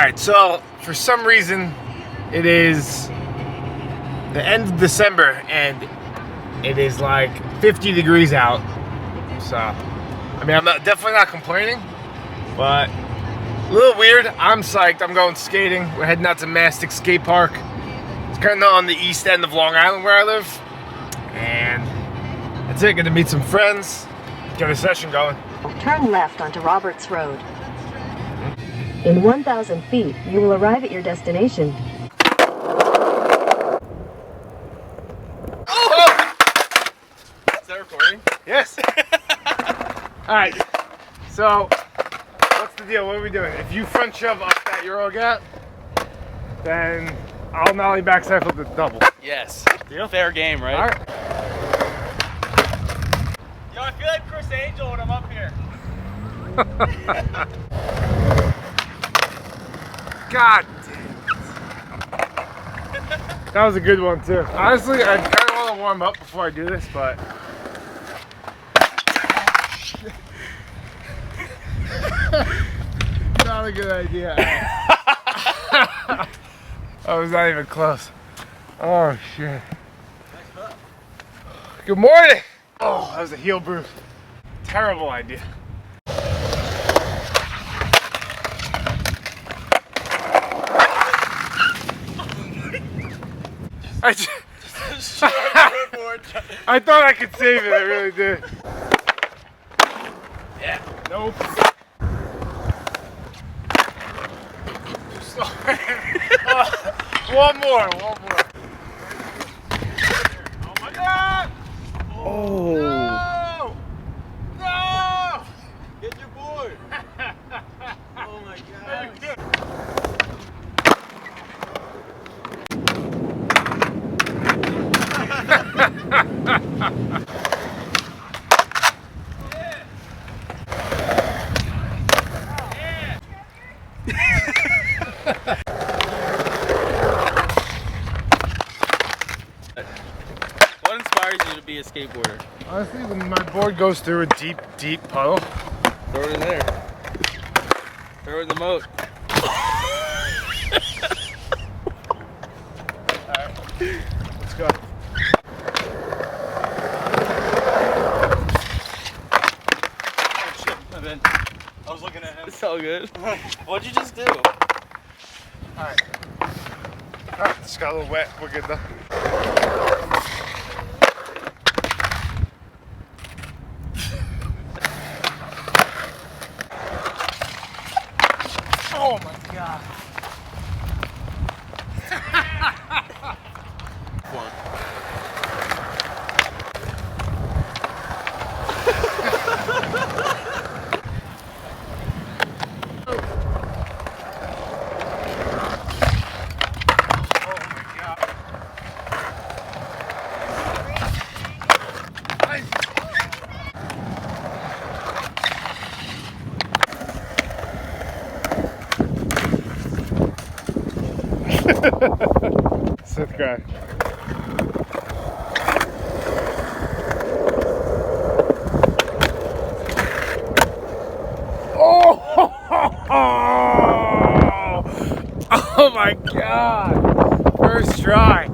Alright, so for some reason it is the end of December and it is like 50 degrees out. So, I mean, definitely not complaining, but a little weird. I'm psyched. I'm going skating. We're heading out to Mastic Skatepark. It's kind of on the east end of Long Island where I live. And that's it. Gonna meet some friends, get a session going. Turn left onto Roberts Road. In 1,000 feet, you will arrive at your destination. Oh! Is that recording? Yes. Alright, so what's the deal? What are we doing? If you front shove up that Euro gap, then I'll nollie backside flip the double. Yes. Deal? Fair game, right? Alright. Yo, I feel like Chris Angel when I'm up here. God damn it. That was a good one too. Honestly, I kind of want to warm up before I do this, but not a good idea. That was not even close. Oh shit. Good morning. Oh, that was a heel bruise. Terrible idea. I thought I could save it, I really did. Yeah. Nope. One more. Oh my God! Oh. No! No! Get your board. Oh my God. What inspires you to be a skateboarder? Honestly, when my board goes through a deep, deep puddle, Throw it in there. Throw it in the moat. alright, let's go. Oh shit, my bad. I was looking at him. It's all good. What'd you just do? Alright. Alright, just got a little wet. We're good though. Oh my God. One. Sith guy. Oh! Oh my God! First try.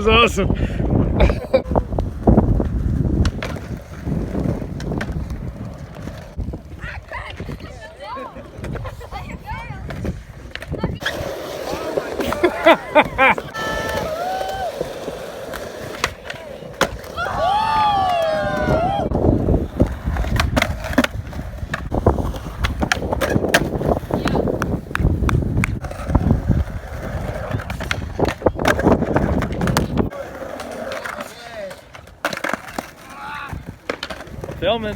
was awesome. Filming.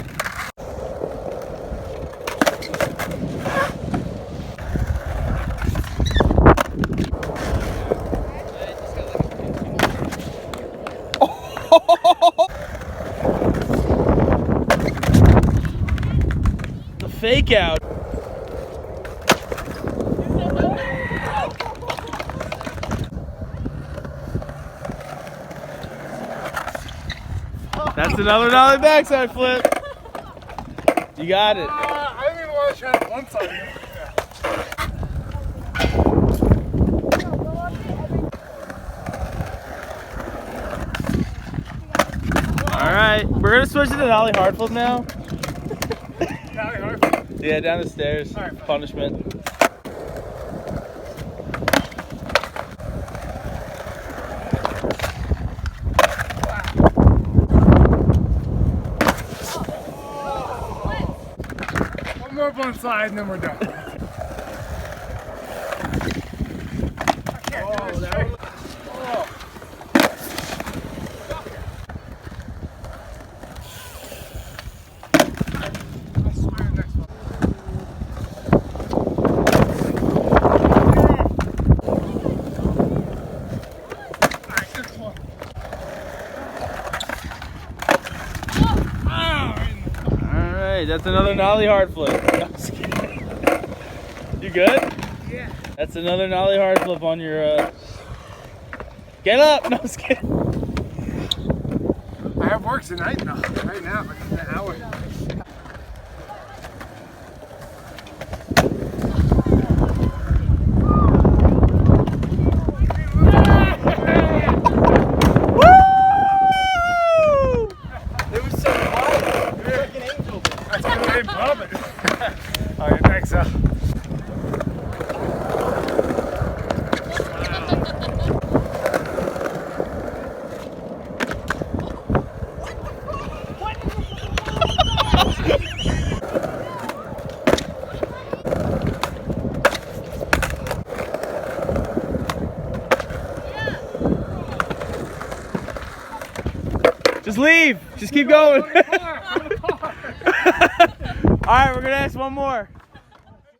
The fake out. That's another nollie backside flip. You got it. I didn't even want to try it one side. All right, we're gonna switch to the nollie hard flip now. Nollie hard flip? Yeah, down the stairs. All right. Punishment. One more blunt slide and then we're done. That's another nollie hard flip. You good? Yeah. That's another nollie hard flip on your. Get up! No, I'm just kidding. I have work tonight though. Right now, like an hour. Oh, you think so? Just leave. Just keep going. All right, we're gonna ask one more.